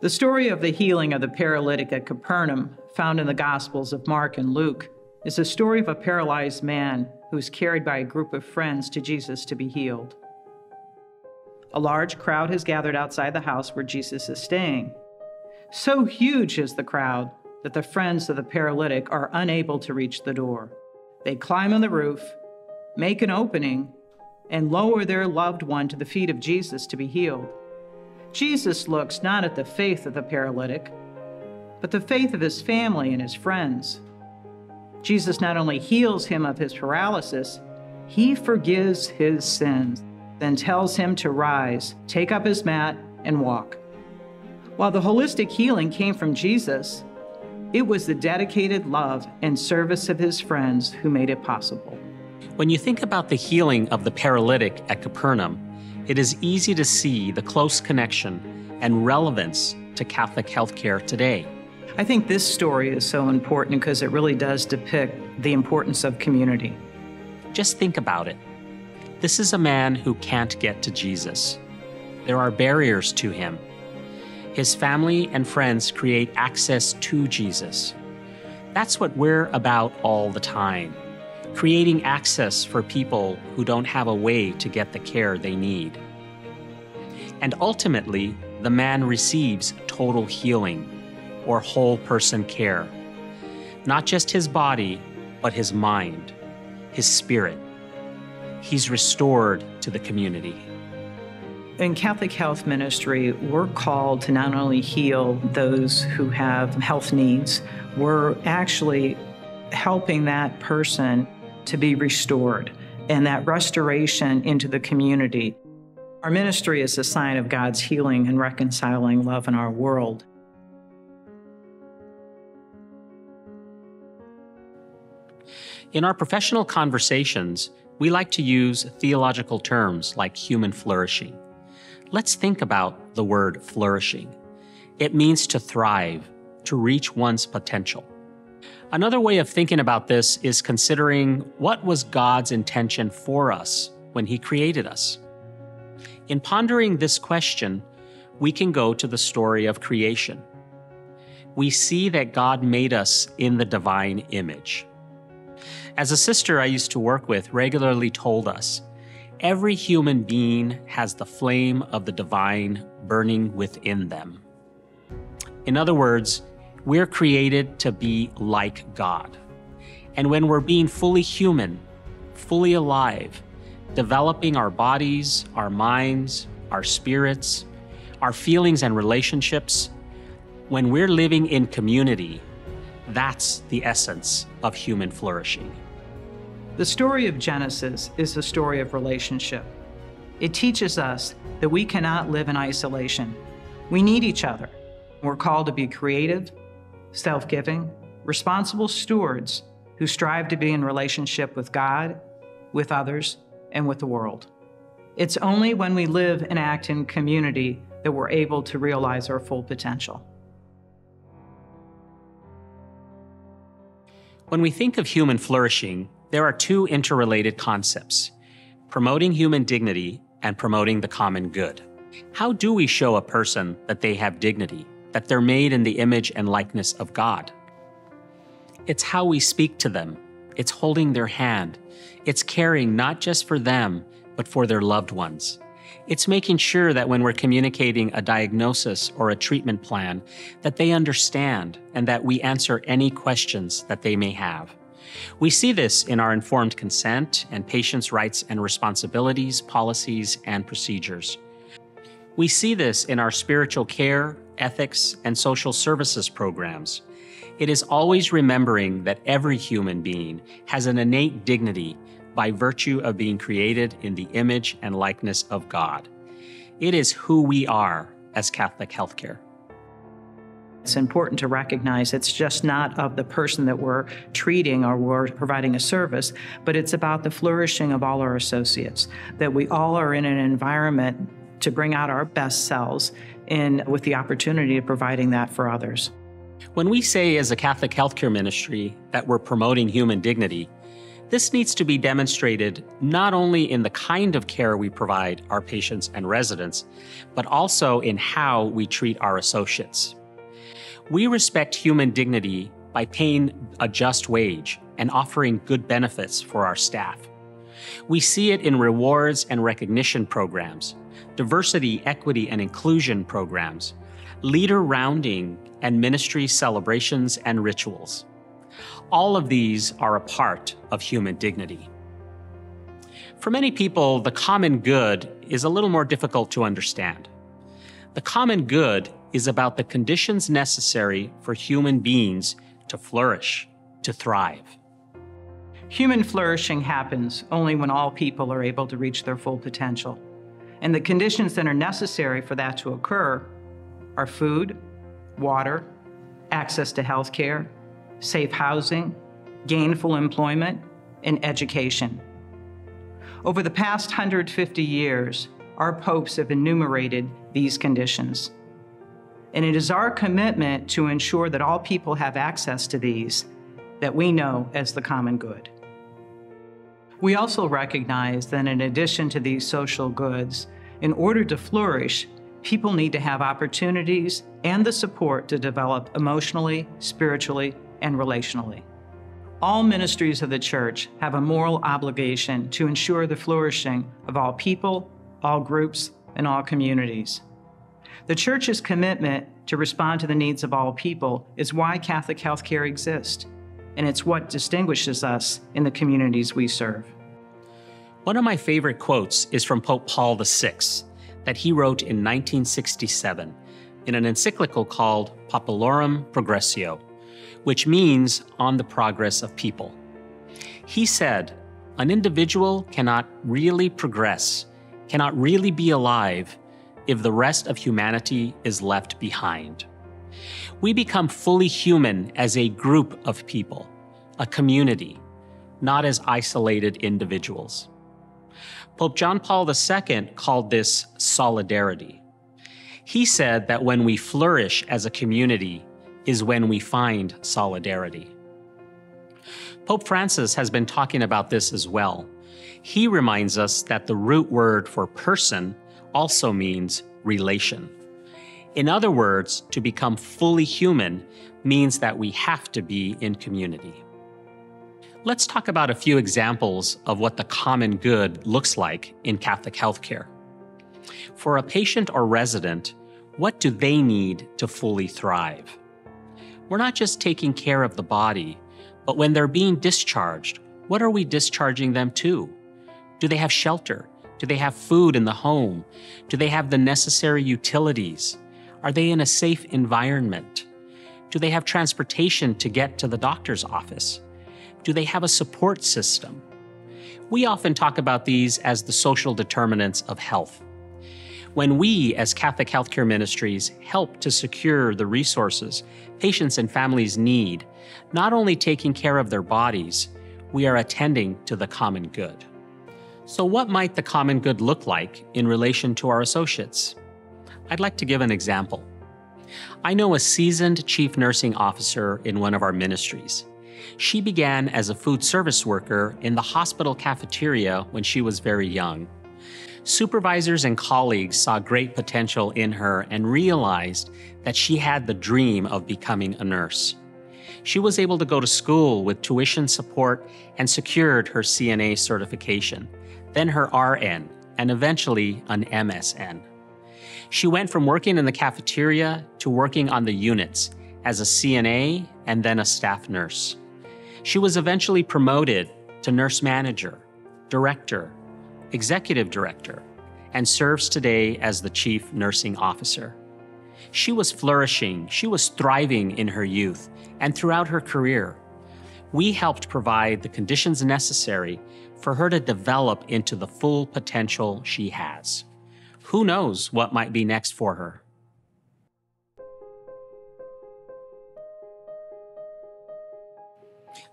The story of the healing of the paralytic at Capernaum, found in the Gospels of Mark and Luke, is a story of a paralyzed man who is carried by a group of friends to Jesus to be healed. A large crowd has gathered outside the house where Jesus is staying. So huge is the crowd that the friends of the paralytic are unable to reach the door. They climb on the roof, make an opening, and lower their loved one to the feet of Jesus to be healed. Jesus looks not at the faith of the paralytic, but the faith of his family and his friends. Jesus not only heals him of his paralysis, he forgives his sins, then tells him to rise, take up his mat, and walk. While the holistic healing came from Jesus, it was the dedicated love and service of his friends who made it possible. When you think about the healing of the paralytic at Capernaum, it is easy to see the close connection and relevance to Catholic healthcare today. I think this story is so important because it really does depict the importance of community. Just think about it. This is a man who can't get to Jesus. There are barriers to him. His family and friends create access to Jesus. That's what we're about all the time, creating access for people who don't have a way to get the care they need. And ultimately, the man receives total healing, or whole person care. Not just his body, but his mind, his spirit. He's restored to the community. In Catholic health ministry, we're called to not only heal those who have health needs, we're actually helping that person to be restored and that restoration into the community. Our ministry is a sign of God's healing and reconciling love in our world. In our professional conversations, we like to use theological terms like human flourishing. Let's think about the word flourishing. It means to thrive, to reach one's potential. Another way of thinking about this is considering what was God's intention for us when He created us. In pondering this question, we can go to the story of creation. We see that God made us in the divine image. As a sister I used to work with regularly told us, every human being has the flame of the divine burning within them. In other words, we're created to be like God. And when we're being fully human, fully alive, developing our bodies, our minds, our spirits, our feelings and relationships, when we're living in community, that's the essence of human flourishing. The story of Genesis is the story of relationship. It teaches us that we cannot live in isolation. We need each other. We're called to be creative, self-giving, responsible stewards who strive to be in relationship with God, with others, and with the world. It's only when we live and act in community that we're able to realize our full potential. When we think of human flourishing, there are two interrelated concepts: promoting human dignity and promoting the common good. How do we show a person that they have dignity, that they're made in the image and likeness of God? It's how we speak to them. It's holding their hand. It's caring not just for them, but for their loved ones. It's making sure that when we're communicating a diagnosis or a treatment plan, that they understand and that we answer any questions that they may have. We see this in our informed consent and patients' rights and responsibilities, policies, and procedures. We see this in our spiritual care, ethics, and social services programs. It is always remembering that every human being has an innate dignity by virtue of being created in the image and likeness of God. It is who we are as Catholic healthcare. It's important to recognize it's just not of the person that we're treating or we're providing a service, but it's about the flourishing of all our associates, that we all are in an environment to bring out our best selves and with the opportunity of providing that for others. When we say as a Catholic healthcare ministry that we're promoting human dignity, This needs to be demonstrated not only in the kind of care we provide our patients and residents, but also in how we treat our associates. We respect human dignity by paying a just wage and offering good benefits for our staff. We see it in rewards and recognition programs, diversity, equity, and inclusion programs, leader rounding, and ministry celebrations and rituals. All of these are a part of human dignity. For many people, the common good is a little more difficult to understand. The common good is about the conditions necessary for human beings to flourish, to thrive. Human flourishing happens only when all people are able to reach their full potential. And the conditions that are necessary for that to occur are food, water, access to health care, safe housing, gainful employment, and education. Over the past 150 years, our popes have enumerated these conditions. And it is our commitment to ensure that all people have access to these that we know as the common good. We also recognize that in addition to these social goods, in order to flourish, people need to have opportunities and the support to develop emotionally, spiritually, and relationally. All ministries of the church have a moral obligation to ensure the flourishing of all people, all groups, and all communities. The church's commitment to respond to the needs of all people is why Catholic healthcare exists, and it's what distinguishes us in the communities we serve. One of my favorite quotes is from Pope Paul VI that he wrote in 1967 in an encyclical called Populorum Progressio, which means on the progress of people. He said, "An individual cannot really progress, cannot really be alive if the rest of humanity is left behind." We become fully human as a group of people, a community, not as isolated individuals. Pope John Paul II called this solidarity. He said that when we flourish as a community is when we find solidarity. Pope Francis has been talking about this as well. He reminds us that the root word for person also means relation. In other words, to become fully human means that we have to be in community. Let's talk about a few examples of what the common good looks like in Catholic healthcare. For a patient or resident, what do they need to fully thrive? We're not just taking care of the body, but when they're being discharged, what are we discharging them to? Do they have shelter? Do they have food in the home? Do they have the necessary utilities? Are they in a safe environment? Do they have transportation to get to the doctor's office? Do they have a support system? We often talk about these as the social determinants of health. When we, as Catholic healthcare ministries, help to secure the resources patients and families need, not only taking care of their bodies, we are attending to the common good. So what might the common good look like in relation to our associates? I'd like to give an example. I know a seasoned chief nursing officer in one of our ministries. She began as a food service worker in the hospital cafeteria when she was very young. Supervisors and colleagues saw great potential in her and realized that she had the dream of becoming a nurse. She was able to go to school with tuition support and secured her CNA certification, then her RN, and eventually an MSN. She went from working in the cafeteria to working on the units as a CNA and then a staff nurse. She was eventually promoted to nurse manager, director, executive director, and serves today as the chief nursing officer. She was flourishing, she was thriving in her youth and throughout her career. We helped provide the conditions necessary for her to develop into the full potential she has. Who knows what might be next for her?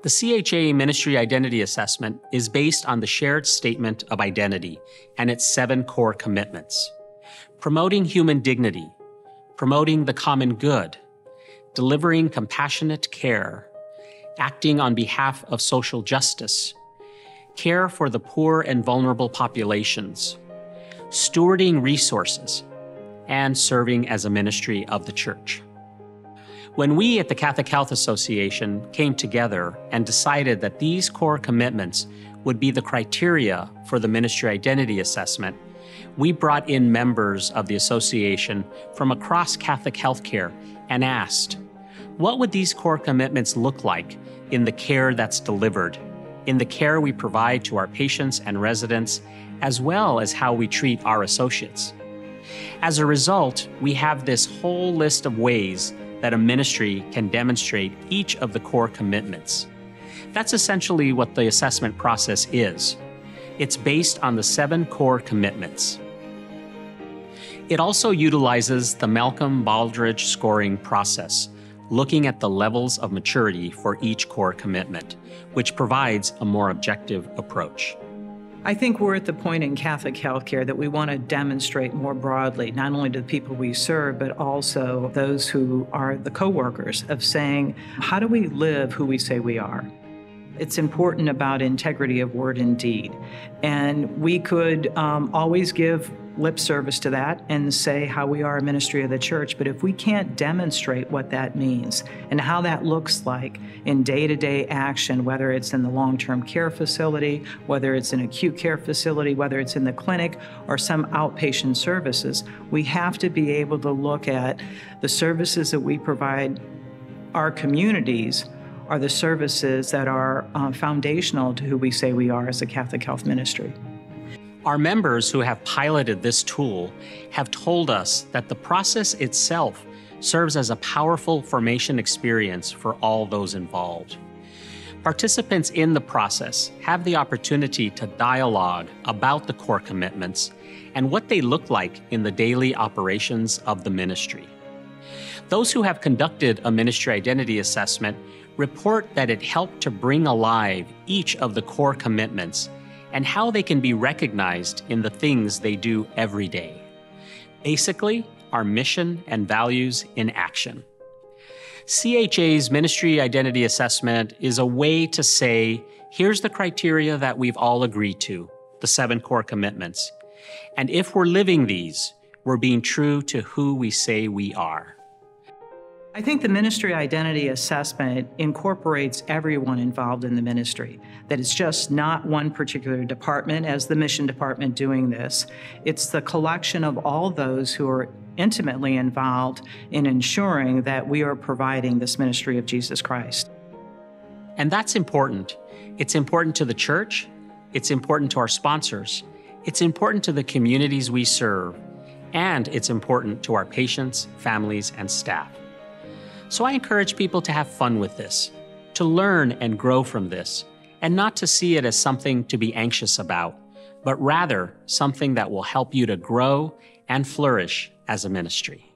The CHA Ministry Identity Assessment is based on the shared statement of identity and its 7 core commitments: promoting human dignity, promoting the common good, delivering compassionate care, acting on behalf of social justice, care for the poor and vulnerable populations, stewarding resources, and serving as a ministry of the church. When we at the Catholic Health Association came together and decided that these core commitments would be the criteria for the ministry identity assessment, we brought in members of the association from across Catholic healthcare and asked, what would these core commitments look like in the care that's delivered, in the care we provide to our patients and residents, as well as how we treat our associates? As a result, we have this whole list of ways that a ministry can demonstrate each of the core commitments. That's essentially what the assessment process is. It's based on the 7 core commitments. It also utilizes the Malcolm-Baldrige scoring process, looking at the levels of maturity for each core commitment, which provides a more objective approach. I think we're at the point in Catholic healthcare that we want to demonstrate more broadly, not only to the people we serve, but also those who are the co-workers, of saying, how do we live who we say we are? It's important about integrity of word and deed. And we could always give lip service to that and say how we are a ministry of the church, but if we can't demonstrate what that means and how that looks like in day-to-day action, whether it's in the long-term care facility, whether it's an acute care facility, whether it's in the clinic or some outpatient services, we have to be able to look at the services that we provide our communities are the services that are foundational to who we say we are as a Catholic health ministry. Our members who have piloted this tool have told us that the process itself serves as a powerful formation experience for all those involved. Participants in the process have the opportunity to dialogue about the core commitments and what they look like in the daily operations of the ministry. Those who have conducted a ministry identity assessment report that it helped to bring alive each of the core commitments and how they can be recognized in the things they do every day. Basically, our mission and values in action. CHA's Ministry Identity Assessment is a way to say, here's the criteria that we've all agreed to, the 7 core commitments. And if we're living these, we're being true to who we say we are. I think the ministry identity assessment incorporates everyone involved in the ministry, that it's just not one particular department as the mission department doing this. It's the collection of all those who are intimately involved in ensuring that we are providing this ministry of Jesus Christ. And that's important. It's important to the church. It's important to our sponsors. It's important to the communities we serve. And it's important to our patients, families, and staff. So I encourage people to have fun with this, to learn and grow from this, and not to see it as something to be anxious about, but rather something that will help you to grow and flourish as a ministry.